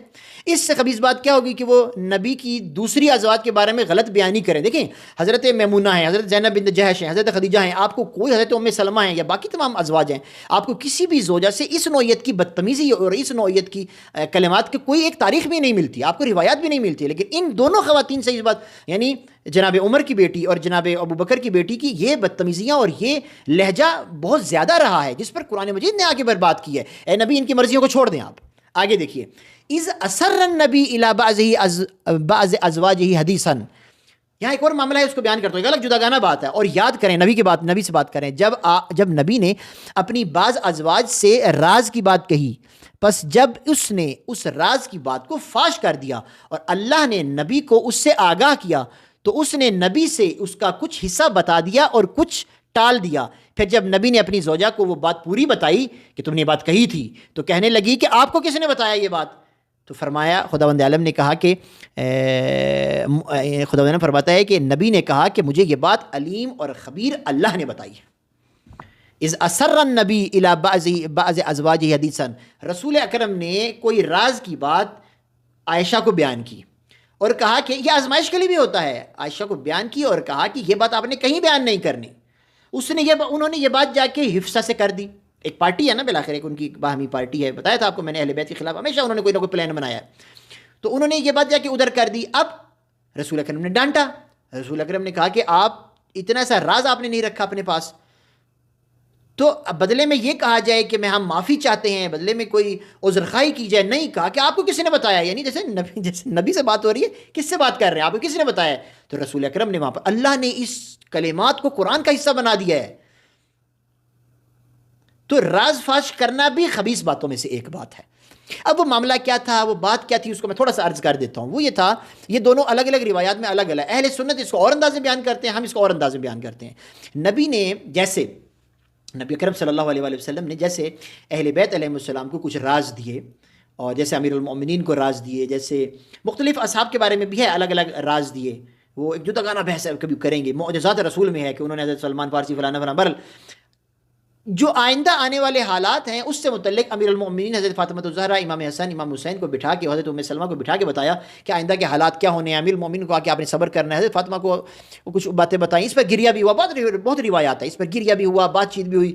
اس سے خبیث بات کیا ہوگی کہ وہ نبی کی دوسری ازواج کے بارے میں غلط بیانی کریں۔ دیکھیں حضرت میمونہ ہیں، حضرت زینب بنت جہش ہیں، حضرت خدیجہ ہیں، آپ کو کوئی حضرت ام سلمہ ہیں یا باقی تمام ازواج ہیں، آپ کو کسی بھی زوجہ سے اس نوعیت کی بدتمیزی اور اس نوعیت کی کلمات کی کوئی ایک تاریخ بھی نہیں ملتی، آپ کو روایات بھی نہیں ملتی، لیکن ان دونوں خواتین سے اس بات، یعنی جناب عمر کی بیٹی اور جناب ابو بکر کی بیٹی کی یہ بدتمیزیاں اور یہ لہجہ بہت زیادہ رہا ہے، جس پر قرآن مجید نے آگے بات کی ہے۔ اے نبی ان کی مرضیوں کو چھوڑ دیں آپ۔ آگے دیکھیے، اذ اسر النبی الی بعض ازواجہ حدیثا، یہاں ایک اور معاملہ ہے اس کو بیان کرتا ہوں، ایک الگ جداگانہ بات ہے، اور یاد کریں نبی سے بات کریں، جب نبی نے اپنی بعض ازواج سے راز کی بات کہی، پس جب اس نے اس راز کی بات کو فاش کر دیا اور اللہ نے نبی کو اس سے آگاہ کیا تو اس نے نبی سے اس کا کچھ حصہ بتا دیا اور کچھ ٹال دیا۔ پھر جب نبی نے اپنی زوجہ کو وہ بات پوری بتائی کہ تم نے یہ بات کہی تھی، تو کہنے لگی کہ آپ کو کس نے بتایا یہ بات؟ تو فرمایا، خداوند عالم نے کہا کہ خداوند عالم فرماتا ہے کہ نبی نے کہا کہ مجھے یہ بات علیم اور خبیر اللہ نے بتائی ہے۔ اذ اسر النبی الی بعض ازواجہ حدیثا، رسول اکرم نے کوئی راز کی بات عائشہ کو بیان کی اور کہا کہ یہ آزمائش کے لیے بھی ہوتا ہے، عائشہ کو بیان کی اور کہا کہ یہ بات آپ نے کہیں بیان نہیں کرنی، انہوں نے یہ بات جا کے حفصہ سے کر دی۔ ایک پارٹی ہے نا بالآخر، ایک ان کی باہمی پارٹی ہے، بتایا تھا آپ کو میں نے، اہل بیت کے خلاف ہمیشہ انہوں نے کوئی نہ کوئی پلان بنایا ہے، تو انہوں نے یہ بات جا کے ادھر کر دی۔ اب رسول اکرم نے ڈانٹا، رسول اکرم نے کہا کہ آپ اتنا سا راز آپ نے نہیں رکھا اپنے پاس، تو بدلے میں یہ کہا جائے کہ ہم معافی چاہتے ہیں، بدلے میں کوئی عذرخواہی کی جائے، نہیں کہا کہ آپ کو کسی نے بتایا، یعنی جیسے نبی سے بات ہو رہی ہے، کس سے بات کر رہے ہیں، آپ کو کسی نے بتایا؟ تو رسول اکرم نے وہاں پر اللہ نے اس کلمات کو قرآن کا حصہ بنا دیا ہے۔ تو راز فاش کرنا بھی خبیث باتوں میں سے ایک بات ہے۔ اب وہ معاملہ کیا تھا، وہ بات کیا تھی، اس کو میں تھوڑا سا عرض کر دیتا ہوں۔ وہ یہ تھا، یہ دونوں الگ الگ روایات میں الگ الگ، اہل سنت اس کو اور انداز میں بیان کرتے ہیں، ہم اس کو اور انداز میں بیان کرتے ہیں۔ نبی نے جیسے نبی اکرم صلی اللہ علیہ وآلہ وسلم نے جیسے اہل بیت علیہ السلام کو کچھ راز دیے، اور جیسے امیر المؤمنین کو راز دیے، جیسے مختلف اصحاب کے بارے میں بھی ہے الگ الگ راز دیے، وہ ایک جداگانہ بحث کبھی کریں گے۔ معجزات رسول میں ہے کہ انہوں نے حضرت سلمان فارسی فلانا فلانا، برل جو آئندہ آنے والے حالات ہیں اس سے متعلق امیر المؤمنین حضرت فاطمہ الزہرا، امام حسن، امام حسین کو بٹھا کے، حضرت ام سلمہ کو بٹھا کے بتایا کہ آئندہ کے حالات کیا ہونے ہیں۔ امیر المؤمنین کو کہا کہ آپ نے صبر کرنا ہے، حضرت فاطمہ کو کچھ باتیں بتائیں، اس پر گریہ بھی ہوا، بہت روایات ہیں، اس پر گریہ بھی ہوا، بات چیت بھی ہوئی۔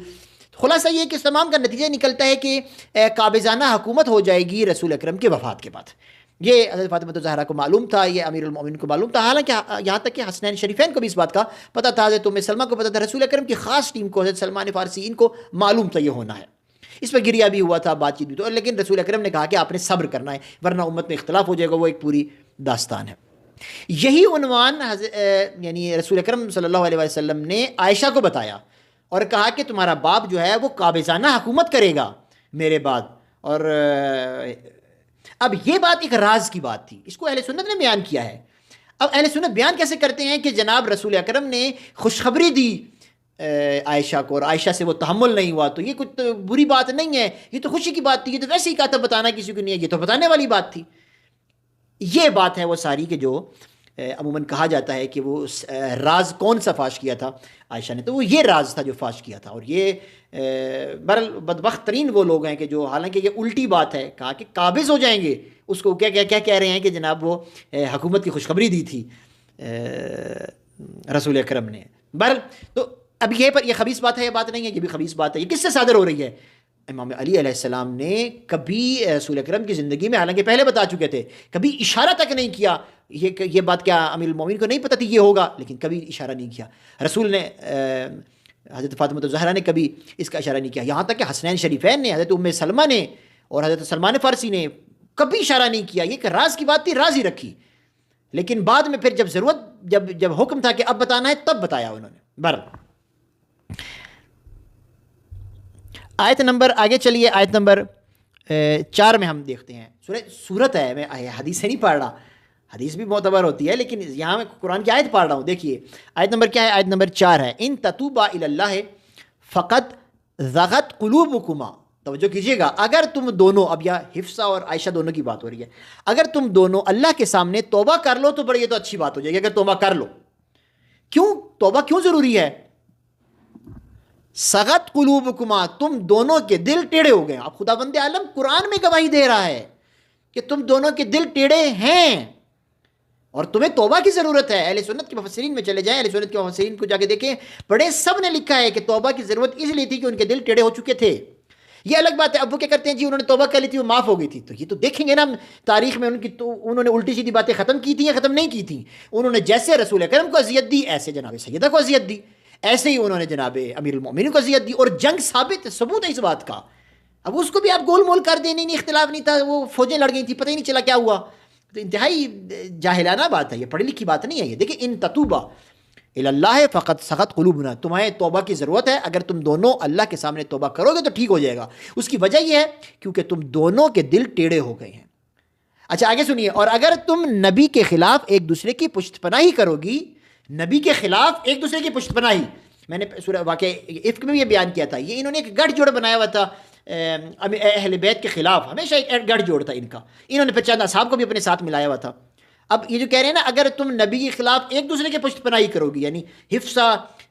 خلاصہ یہ کہ اس تمام کا نتیجہ نکلتا ہے کہ قابضانہ حکومت ہو جائے گی رسول اکرم کے وفات کے بعد۔ یہ حضرت فاطمہ الزہرا کو معلوم تھا، یہ امیر المؤمنین کو معلوم تھا، حالانکہ یہاں تک کہ حسنین شریفین کو بھی اس بات کا پتہ تھا، حضرت ام سلمہ کو پتہ تھا، رسول اکرم کی خاص ٹیم کو، حضرت سلمان فارسی، ان کو معلوم تھا یہ ہونا ہے۔ اس پہ گریہ بھی ہوا تھا، بات چیت بھی تو، لیکن رسول اکرم نے کہا کہ آپ نے صبر کرنا ہے ورنہ امت میں اختلاف ہو جائے گا، وہ ایک پوری داستان ہے۔ یہی عنوان یعنی رسول اکرم صلی اللہ علیہ وسلم نے عائشہ کو بتایا اور کہا کہ تمہارا باپ جو ہے وہ قابضانہ حکومت کرے گا میرے بعد۔ اور اب یہ بات ایک راز کی بات تھی، اس کو اہل سنت نے بیان کیا ہے۔ اب اہل سنت بیان کیسے کرتے ہیں کہ جناب رسول اکرم نے خوشخبری دی عائشہ کو اور عائشہ سے وہ تحمل نہیں ہوا، تو یہ کچھ بری بات نہیں ہے، یہ تو خوشی کی بات تھی، یہ تو ویسے ہی کہا تھا بتانا کسی کو نہیں ہے، یہ تو بتانے والی بات تھی۔ یہ بات ہے وہ ساری کہ جو عموماً کہا جاتا ہے کہ وہ راز کون سا فاش کیا تھا عائشہ نے، تو وہ یہ راز تھا جو فاش کیا تھا۔ اور یہ برل بدبخت ترین وہ لوگ ہیں کہ جو، حالانکہ یہ الٹی بات ہے، کہا کہ قابض ہو جائیں گے، اس کو کیا کہہ رہے ہیں کہ جناب وہ حکومت کی خوشخبری دی تھی رسول اکرم نے۔ برل تو اب یہ خبیث بات ہے، یہ بات نہیں ہے، یہ بھی خبیث بات ہے۔ یہ کس سے صادر ہو رہی ہے؟ امام علی علیہ السلام نے کبھی رسول اکرم کی زندگی میں، حالانکہ پہلے بتا چکے تھے، کبھی اشارہ تک نہیں کیا، یہ بات کیا امیر المومنین کو نہیں پتہ تھی یہ ہوگا، لیکن کبھی اشارہ نہیں کیا رسول نے، حضرت فاطمہ الزہرا نے کبھی اس کا اشارہ نہیں کیا، یہاں تک کہ حسنین شریفین نے، حضرت ام سلمہ نے اور حضرت سلمان فارسی نے کبھی اشارہ نہیں کیا۔ یہ کہ راز کی بات تھی، راز ہی رکھی، لیکن بعد میں پھر جب ضرورت، جب حکم تھا کہ اب بتانا ہے، تب بتایا انہوں نے۔ آیت نمبر آگے چلیے، آیت نمبر 4 میں ہم دیکھتے ہیں، سورت ہے، میں حدیث سے نہیں پڑھ رہا، حدیث بھی معتبر ہوتی ہے، لیکن یہاں میں قرآن کی آیت پڑھ رہا ہوں. دیکھیے آیت نمبر کیا ہے؟ آیت نمبر 4 ہے، ان تتوبا الی اللہ فقط زغت قلوبکما. توجہ کیجیے گا، اگر تم دونوں، اب یا حفصہ اور عائشہ دونوں کی بات ہو رہی ہے، اگر تم دونوں اللہ کے سامنے توبہ کر لو تو بڑی یہ تو اچھی بات ہو جائے گی. اگر توبہ کر لو، کیوں توبہ کیوں ضروری ہے؟ سغت قلوبکما، تم دونوں کے دل ٹیڑھے ہو گئے. اب خداوند عالم قرآن میں گواہی دے رہا ہے کہ تم دونوں کے دل ٹیڑھے ہیں اور تمہیں توبہ کی ضرورت ہے. اہل سنت کے مفسرین میں چلے جائیں، اہل سنت کے مفسرین کو جا کے دیکھیں، بڑے سب نے لکھا ہے کہ توبہ کی ضرورت اس لیے تھی کہ ان کے دل ٹیڑھے ہو چکے تھے. یہ الگ بات ہے اب وہ کیا کرتے ہیں جی انہوں نے توبہ کر لی تھی وہ معاف ہو گئی تھی. تو یہ تو دیکھیں گے نا تاریخ میں ان کی، تو انہوں نے الٹی سیدھی باتیں ختم کی تھیں یا ختم نہیں کی تھیں. انہوں نے جیسے رسول اکرم کو اذیت دی ایسے جناب سیدہ کو اذیت دی، ایسے ہی انہوں نے جناب امیر المومنین کو اذیت دی، اور جنگ ثبوت ہے اس بات کا. اب اس کو بھی آپ گول مول کر دیں، نہیں اختلاف نہیں تھا، وہ فوجیں لڑ گئی تھیں، پتہ ہی نہیں چلا کیا ہوا. تو انتہائی جاہلانہ بات ہے، یہ پڑھی لکھی بات نہیں ہے یہ. دیکھیں ان تتوبہ الی اللہ فقط سغت قلوبنا، تمہیں توبہ کی ضرورت ہے. اگر تم دونوں اللہ کے سامنے توبہ کرو گے تو ٹھیک ہو جائے گا. اس کی وجہ یہ ہے کیونکہ تم دونوں کے دل ٹیڑھے ہو گئے ہیں. اچھا آگے سنیے، اور اگر تم نبی کے خلاف ایک دوسرے کی پشت پناہی کرو گی، نبی کے خلاف ایک دوسرے کی پشت پناہی، میں نے سورہ واقعہ افک میں بھی یہ بیان کیا تھا، یہ انہوں نے ایک گٹھ جوڑ بنایا ہوا تھا اہل بیت کے خلاف، ہمیشہ ایک گٹھ جوڑ تھا ان کا. انہوں نے پھر چند اصحاب کو بھی اپنے ساتھ ملایا ہوا تھا. اب یہ جو کہہ رہے ہیں نا اگر تم نبی کے خلاف ایک دوسرے کی پشت پناہی کرو گی، یعنی حفصہ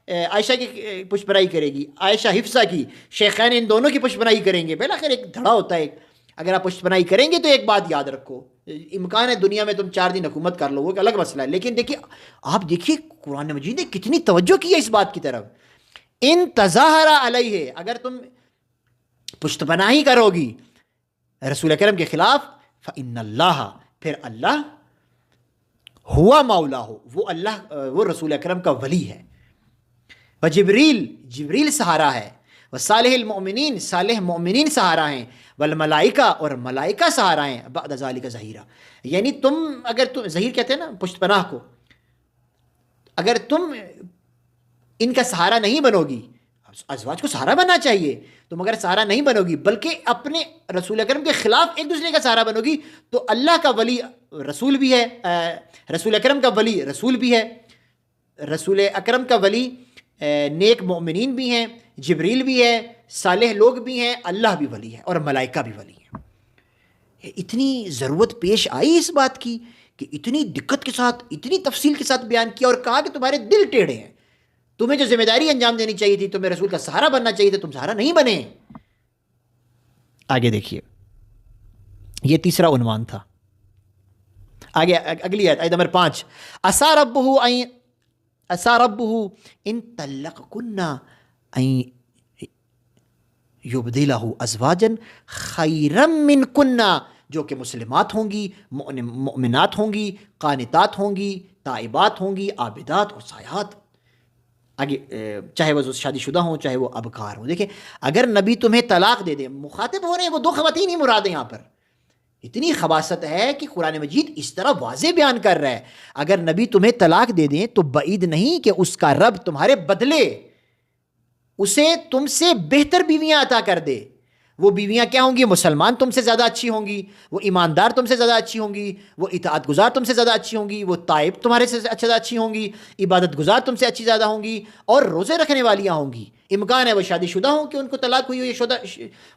عائشہ کی پشت پناہی کرے گی، عائشہ حفصہ کی، شیخین ان دونوں کی پشت پناہی کریں گے، بالآخر ایک دھڑا ہوتا ہے. اگر آپ پشت پناہی کریں گے تو ایک بات یاد رکھو، امکان ہے دنیا میں تم 4 دن حکومت کر لو، وہ ایک الگ مسئلہ ہے، لیکن دیکھیے آپ دیکھیے قرآن مجید نے کتنی توجہ کی ہے اس بات کی طرف. ان تظاہر علیہ، اگر تم پشت پناہی کرو گی رسول اکرم کے خلاف، فإن اللہ، پھر اللہ، ہوا مولا ہو، وہ اللہ، وہ رسول اکرم کا ولی ہے. وجبریل، جبریل سہارا ہے. وصالح المؤمنین، صالح مؤمنین سہارا ہیں. والملائکہ، اور ملائکہ سہارا ہیں. بعد ذالک ظہیرا، یعنی تم اگر تم ظہیر کہتے ہیں نا پشت پناہ کو، اگر تم ان کا سہارا نہیں بنو گی، ازواج کو سہارا بننا چاہیے، تم اگر سہارا نہیں بنو گی بلکہ اپنے رسول اکرم کے خلاف ایک دوسرے کا سہارا بنو گی، تو اللہ کا ولی رسول بھی ہے، رسول اکرم کا ولی رسول بھی ہے، رسول اکرم کا ولی نیک مومنین بھی ہیں، جبریل بھی ہے، صالح لوگ بھی ہیں، اللہ بھی ولی ہے، اور ملائکہ بھی ولی ہیں. اتنی ضرورت پیش آئی اس بات کی کہ اتنی دقت کے ساتھ، اتنی تفصیل کے ساتھ بیان کیا اور کہا کہ تمہارے دل ٹیڑھے ہیں، تمہیں جو ذمہ داری انجام دینی چاہیے تھی، تمہیں رسول کا سہارا بننا چاہیے تھا، تم سہارا نہیں بنے. آگے دیکھیے یہ تیسرا عنوان تھا. آگے اگلی آیت نمبر 5، عسیٰ ربہ ان طلقکن ان یبدلہ ازواجا خیرا منکن، جو کہ مسلمات ہوں گی، مؤمنات ہوں گی، قانتات ہوں گی، تائبات ہوں گی، عابدات اور سائحات. آگے چاہے وہ شادی شدہ ہوں چاہے وہ ابکار ہوں. دیکھیں اگر نبی تمہیں طلاق دے دے، مخاطب ہو رہے ہیں وہ 2 خواتین ہی مراد ہیں یہاں پر. اتنی خباثت ہے کہ قرآن مجید اس طرح واضح بیان کر رہا ہے، اگر نبی تمہیں طلاق دے دیں تو بعید نہیں کہ اس کا رب تمہارے بدلے اسے تم سے بہتر بیویاں عطا کر دے. وہ بیویاں کیا ہوں گی؟ مسلمان تم سے زیادہ اچھی ہوں گی، وہ ایماندار تم سے زیادہ اچھی ہوں گی، وہ اطاعت گزار تم سے زیادہ اچھی ہوں گی، وہ تائب تمہارے سے زیادہ اچھی ہوں گی، عبادت گزار تم سے اچھی زیادہ ہوں گی، اور روزے رکھنے والیاں ہوں گی. امکان ہے وہ شادی شدہ ہوں کہ ان کو طلاق ہوئی ہو، یا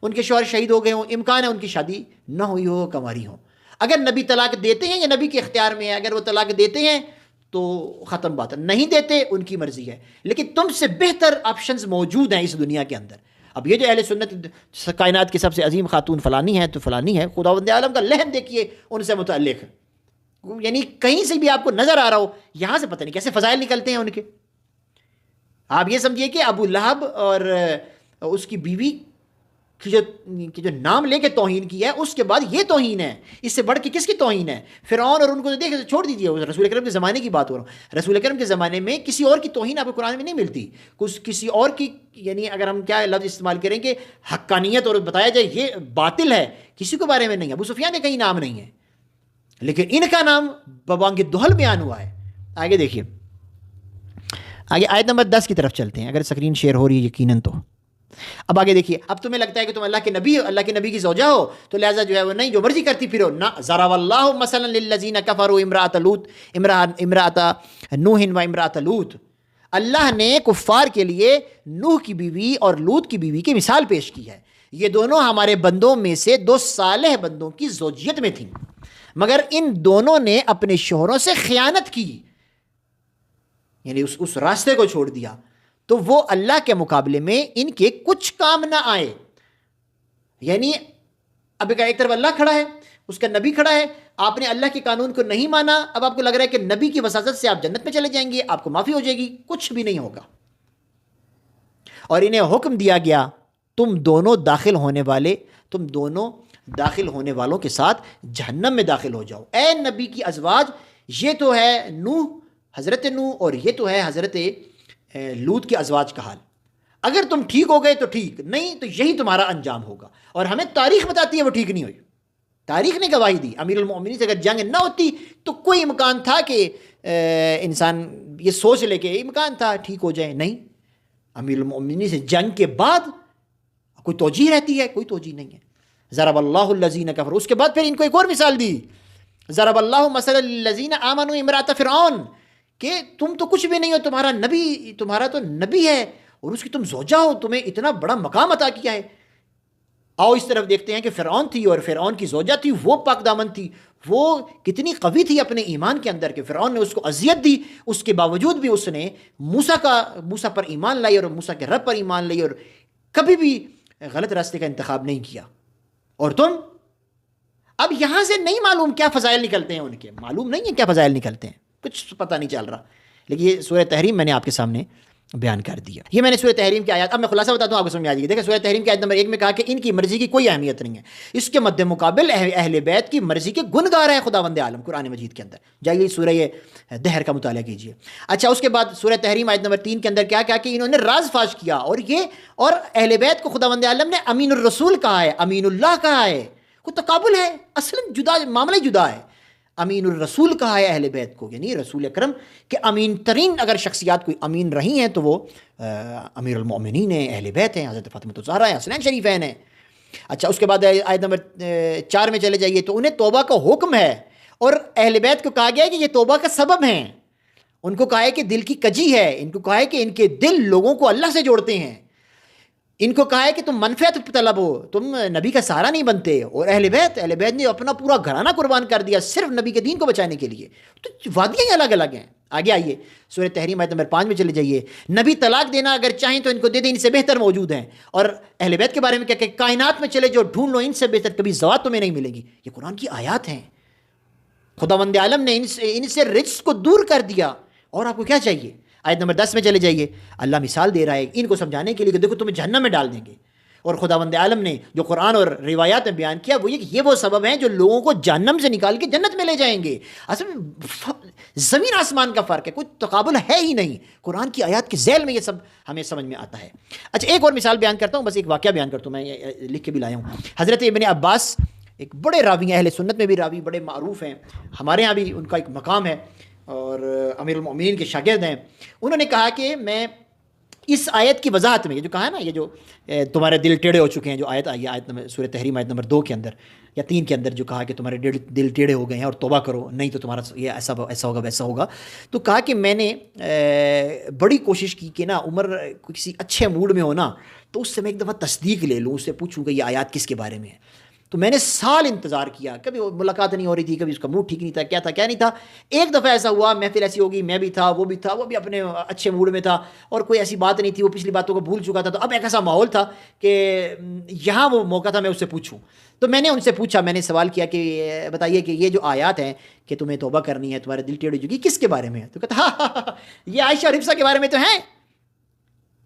ان کے شوہر شہید ہو گئے ہوں، امکان ہے ان کی شادی نہ ہوئی ہو، کنواری ہوں. اگر نبی طلاق دیتے ہیں یا نبی کے اختیار میں ہے، اگر وہ طلاق دیتے ہیں تو ختم بات ہے، نہیں دیتے ان کی مرضی ہے، لیکن تم سے بہتر آپشنز موجود ہیں اس دنیا کے اندر. اب یہ جو اہل سنت کائنات کی سب سے عظیم خاتون فلانی ہے تو فلانی ہے، خداوند عالم کا لحن دیکھیے ان سے متعلق، یعنی کہیں سے بھی آپ کو نظر آ رہا ہو، یہاں سے پتہ نہیں کیسے فضائل نکلتے ہیں ان کے. آپ یہ سمجھیے کہ ابو لہب اور اس کی بیوی کی جو نام لے کے توہین کی ہے، اس کے بعد یہ توہین ہے، اس سے بڑھ کے کس کی توہین ہے؟ فرعون اور ان کو دیکھ چھوڑ دیجیے، رسول اکرم کے زمانے کی بات ہو رہا ہوں. رسول اکرم کے زمانے میں کسی اور کی توہین آپ کو قرآن میں نہیں ملتی، کسی اور کی، یعنی اگر ہم کیا لفظ استعمال کریں کہ حقانیت اور بتایا جائے یہ باطل ہے، کسی کے بارے میں نہیں ہے. ابو سفیان کے کہیں نام نہیں ہے، لیکن ان کا نام ببانگ دہل بیان ہوا ہے. آگے دیکھیے، آگے آیت نمبر 10 کی طرف چلتے ہیں. اگر سکرین شیئر ہو رہی ہے یقیناً تو اب آگے دیکھیے، اب تمہیں لگتا ہے کہ تم اللہ کے نبی ہو، اللہ کے نبی کی زوجہ ہو، تو لہٰذا جو ہے وہ نہیں، جو مرضی کرتی پھرو نہ. ضرب اللہ مثلا للذین کفروا امرأۃ لوط امرأۃ نوح و امرأۃ لوط. اللہ نے کفار کے لیے نوح کی بیوی اور لوط کی بیوی کی مثال پیش کی ہے. یہ دونوں ہمارے بندوں میں سے دو صالح بندوں کی زوجیت میں تھیں، مگر ان دونوں نے اپنے شوہروں سے خیانت کی، یعنی اس راستے کو چھوڑ دیا، تو وہ اللہ کے مقابلے میں ان کے کچھ کام نہ آئے. یعنی اب ایک طرف اللہ کھڑا ہے، اس کا نبی کھڑا ہے، آپ نے اللہ کے قانون کو نہیں مانا، اب آپ کو لگ رہا ہے کہ نبی کی وساطت سے آپ جنت میں چلے جائیں گے، آپ کو معافی ہو جائے گی. کچھ بھی نہیں ہوگا. اور انہیں حکم دیا گیا تم دونوں داخل ہونے والوں کے ساتھ جہنم میں داخل ہو جاؤ. اے نبی کی ازواج، یہ تو ہے نوح، حضرت نوح، اور یہ تو ہے حضرت لوط کے ازواج کا حال. اگر تم ٹھیک ہو گئے تو ٹھیک، نہیں تو یہی تمہارا انجام ہوگا. اور ہمیں تاریخ بتاتی ہے وہ ٹھیک نہیں ہوئی. تاریخ نے گواہی دی. امیر المؤمنین سے اگر جنگ نہ ہوتی تو کوئی امکان تھا کہ انسان یہ سوچ لے کہ امکان تھا ٹھیک ہو جائے. نہیں، امیر المؤمنین سے جنگ کے بعد کوئی توجیہ رہتی ہے؟ کوئی توجیہ نہیں ہے. ضرب اللہ الذین کفروا، اس کے بعد پھر ان کو ایک اور مثال دی. ضرب اللہ مثلا للذین آمنوا امرأۃ فرعون، کہ تم تو کچھ بھی نہیں ہو، تمہارا تو نبی ہے اور اس کی تم زوجہ ہو، تمہیں اتنا بڑا مقام عطا کیا ہے. آؤ اس طرف دیکھتے ہیں کہ فرعون تھی اور فرعون کی زوجہ تھی، وہ پاک دامن تھی، وہ کتنی قوی تھی اپنے ایمان کے اندر کہ فرعون نے اس کو اذیت دی، اس کے باوجود بھی اس نے موسیٰ پر ایمان لائی اور موسیٰ کے رب پر ایمان لائی اور کبھی بھی غلط راستے کا انتخاب نہیں کیا. اور تم اب یہاں سے نہیں معلوم کیا فضائل نکلتے ہیں ان کے، معلوم نہیں ہے کیا فضائل نکلتے ہیں، کچھ پتہ نہیں چل رہا. لیکن یہ سورہ تحریم میں نے آپ کے سامنے بیان کر دیا. یہ میں نے سورہ تحریم کی آیات، اب میں خلاصہ بتاتا ہوں آپ کو سمجھ میں آ جائے گی. دیکھیں سورہ تحریم کی آیت نمبر 1 میں کہا کہ ان کی مرضی کی کوئی اہمیت نہیں ہے، اس کے مد مقابل اہل بیت کی مرضی کے گنگار ہے خداوند عالم. قرآن مجید کے اندر جائیے سورہ دہر کا مطالعہ کیجیے. اچھا، اس کے بعد سورہ تحریم آیت نمبر 3 کے اندر کیا کہا کہ انہوں نے راز فاش کیا، اور اہل بیت کو خداوند عالم نے امین الرسول کہا ہے، امین اللہ کہا ہے. کوئی تقابل ہے؟ اصلا جدا معاملہ جدا ہے. امین الرسول کہا ہے اہل بیت کو، یعنی رسول اکرم کہ امین ترین اگر شخصیات کوئی امین رہی ہیں تو وہ امیر المؤمنین ہیں، اہل بیت ہیں، حضرت فاطمہ الزہرا ہیں، حسنین شریفین ہیں. اچھا، اس کے بعد آیت نمبر 4 میں چلے جائیے تو انہیں توبہ کا حکم ہے، اور اہل بیت کو کہا گیا ہے کہ یہ توبہ کا سبب ہیں. ان کو کہا ہے کہ دل کی کجی ہے، ان کو کہا ہے کہ ان کے دل لوگوں کو اللہ سے جوڑتے ہیں. ان کو کہا ہے کہ تم منفعت طلب ہو، تم نبی کا سہارا نہیں بنتے. اور اہل بیت نے اپنا پورا گھرانہ قربان کر دیا صرف نبی کے دین کو بچانے کے لیے. تو وادیاں ہی الگ الگ ہیں. آگے آئیے سورہ تحریم آیت نمبر 5 میں چلے جائیے. نبی طلاق دینا اگر چاہیں تو ان کو دے دیں، ان سے بہتر موجود ہیں. اور اہل بیت کے بارے میں کیا کہ کائنات میں چلے جو ڈھونڈ لو، ان سے بہتر کبھی زوات تمہیں نہیں ملیں گی. یہ قرآن کی آیات ہیں. خداوند عالم نے ان سے رجس کو دور کر دیا. اور آپ کو کیا چاہیے؟ آیت نمبر 10 میں چلے جائیے. اللہ مثال دے رہا ہے ان کو سمجھانے کے لیے کہ دیکھو تمہیں جہنم میں ڈال دیں گے. اور خداوند عالم نے جو قرآن اور روایات میں بیان کیا وہ یہ وہ سبب ہیں جو لوگوں کو جہنم سے نکال کے جنت میں لے جائیں گے. اصل میں زمین آسمان کا فرق ہے، کوئی تقابل ہے ہی نہیں. قرآن کی آیات کے ذیل میں یہ سب ہمیں سمجھ میں آتا ہے. اچھا، ایک اور مثال بیان کرتا ہوں، بس ایک واقعہ بیان کرتا ہوں، میں لکھ کے بھی لایا ہوں. حضرت ابن عباس ایک بڑے راوی ہیں، اہل سنت میں بھی راوی بڑے معروف ہیں، ہمارے ہاں بھی ان کا ایک مقام ہے اور امیر المؤمنین کے شاگرد ہیں. انہوں نے کہا کہ میں اس آیت کی وضاحت میں، یہ جو کہا ہے نا، یہ جو تمہارے دل ٹیڑھے ہو چکے ہیں، جو آیت آئی ہے آیت نمبر سورہ تحریم آیت نمبر 2 کے اندر یا 3 کے اندر، جو کہا کہ تمہارے دل ٹیڑھے ہو گئے ہیں اور توبہ کرو، نہیں تو تمہارا یہ ایسا ہوگا ویسا ہوگا. تو کہا کہ میں نے بڑی کوشش کی کہ نا عمر کسی اچھے موڈ میں ہو نا تو اس سے میں ایک دفعہ تصدیق لے لوں، اس سے پوچھوں کہ یہ آیات کس کے بارے میں ہے. تو میں نے سال انتظار کیا، کبھی ملاقات نہیں ہو رہی تھی، کبھی اس کا موڈ ٹھیک نہیں تھا، کیا تھا کیا نہیں تھا. ایک دفعہ ایسا ہوا، محفل ایسی ہوگی، میں بھی تھا، وہ بھی اپنے اچھے موڈ میں تھا اور کوئی ایسی بات نہیں تھی، وہ پچھلی باتوں کو بھول چکا تھا. تو اب ایک ایسا ماحول تھا کہ یہاں وہ موقع تھا میں اس سے پوچھوں. تو میں نے ان سے پوچھا، میں نے سوال کیا کہ بتائیے کہ یہ جو آیات ہیں کہ تمہیں توبہ کرنی ہے، تمہارے دل ٹیڑھے ہو چکی، کس کے بارے میں ہے؟ تو کہتا ہاں یہ عائشہ اور حفصہ کے بارے میں تو ہیں.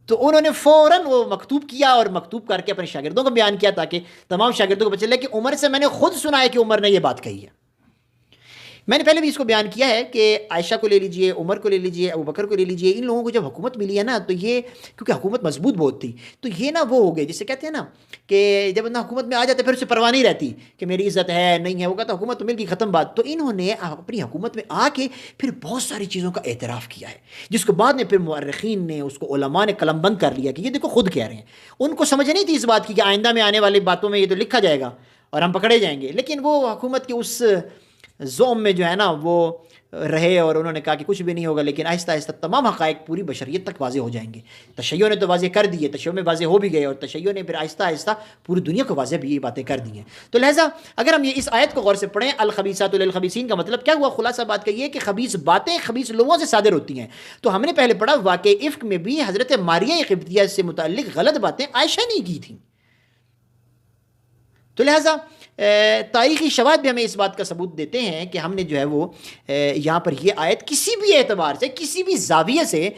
تو انہوں نے فوراً وہ مکتوب کیا اور مکتوب کر کے اپنے شاگردوں کو بیان کیا تاکہ تمام شاگردوں کو پتہ چلے کہ عمر سے میں نے خود سنا ہے کہ عمر نے یہ بات کہی ہے. میں نے پہلے بھی اس کو بیان کیا ہے کہ عائشہ کو لے لیجئے، عمر کو لے لیجئے، ابو بکر کو لے لیجئے، ان لوگوں کو جب حکومت ملی ہے نا تو یہ کیونکہ حکومت مضبوط بہت تھی تو یہ نا وہ ہو گئے، جسے کہتے ہیں نا کہ جب بندہ حکومت میں آ جاتا ہے پھر اسے پرواہ نہیں رہتی کہ میری عزت ہے نہیں ہے، وہ کہتا حکومت تو مل گئی ختم بات. تو انہوں نے اپنی حکومت میں آ کے پھر بہت ساری چیزوں کا اعتراف کیا ہے، جس کو بعد میں پھر مورخین نے، اس کو علماء نے قلم بند کر لیا کہ یہ دیکھو خود کہہ رہے ہیں. ان کو سمجھ نہیں تھی اس بات کی کہ آئندہ میں آنے والی باتوں میں یہ تو لکھا جائے گا اور ہم پکڑے جائیں گے، لیکن وہ حکومت کے اس زوم میں جو ہے نا وہ رہے اور انہوں نے کہا کہ کچھ بھی نہیں ہوگا، لیکن آہستہ آہستہ تمام حقائق پوری بشریت تک واضح ہو جائیں گے. تشیع نے تو واضح کر دیے، تشیع میں واضح ہو بھی گئے، اور تشیع نے پھر آہستہ آہستہ پوری دنیا کو واضح بھی یہ باتیں کر دی ہیں. تو لہٰذا اگر ہم یہ اس آیت کو غور سے پڑھیں، الخبیثات للخبیثین کا مطلب کیا ہوا؟ خلاصہ بات کا یہ کہ خبیث باتیں خبیث لوگوں سے صادر ہوتی ہیں. تو ہم نے پہلے پڑھا واقع افک میں بھی حضرت ماریہ قبطیہ سے متعلق غلط باتیں عائشہ نے کی تھیں. تو لہٰذا تاریخی شواہد بھی ہمیں اس بات کا ثبوت دیتے ہیں کہ ہم نے جو ہے وہ یہاں پر یہ آیت کسی بھی اعتبار سے، کسی بھی زاویے سے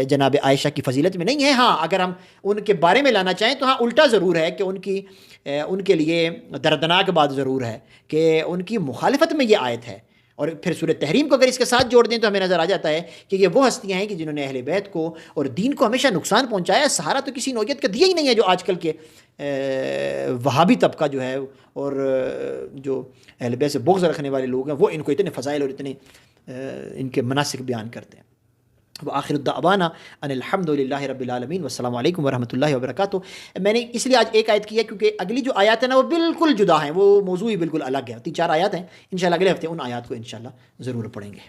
جناب عائشہ کی فضیلت میں نہیں ہے. ہاں اگر ہم ان کے بارے میں لانا چاہیں تو ہاں الٹا ضرور ہے کہ ان کے لیے دردناک بات ضرور ہے کہ ان کی مخالفت میں یہ آیت ہے. اور پھر سورۃ تحریم کو اگر اس کے ساتھ جوڑ دیں تو ہمیں نظر آ جاتا ہے کہ یہ وہ ہستیاں ہیں کہ جنہوں نے اہل بیت کو اور دین کو ہمیشہ نقصان پہنچایا. سہارا تو کسی نوعیت کا دیا ہی نہیں ہے جو آج کل کے وہابی طبقہ جو ہے اور جو اہل بیت سے بغض رکھنے والے لوگ ہیں وہ ان کو اتنے فضائل اور اتنے ان کے مناسک بیان کرتے ہیں. وآخر الدعوانا ان الحمد للہ رب العالمین والسلام علیکم ورحمۃ اللہ وبرکاتہ. میں نے اس لیے آج ایک آیت کی ہے کیونکہ اگلی جو آیات ہیں نا وہ بالکل جدا ہیں، وہ موضوع ہی بالکل الگ ہے. 3-4 آیات ہیں، انشاءاللہ اگلے ہفتے ان آیات کو انشاءاللہ ضرور پڑھیں گے.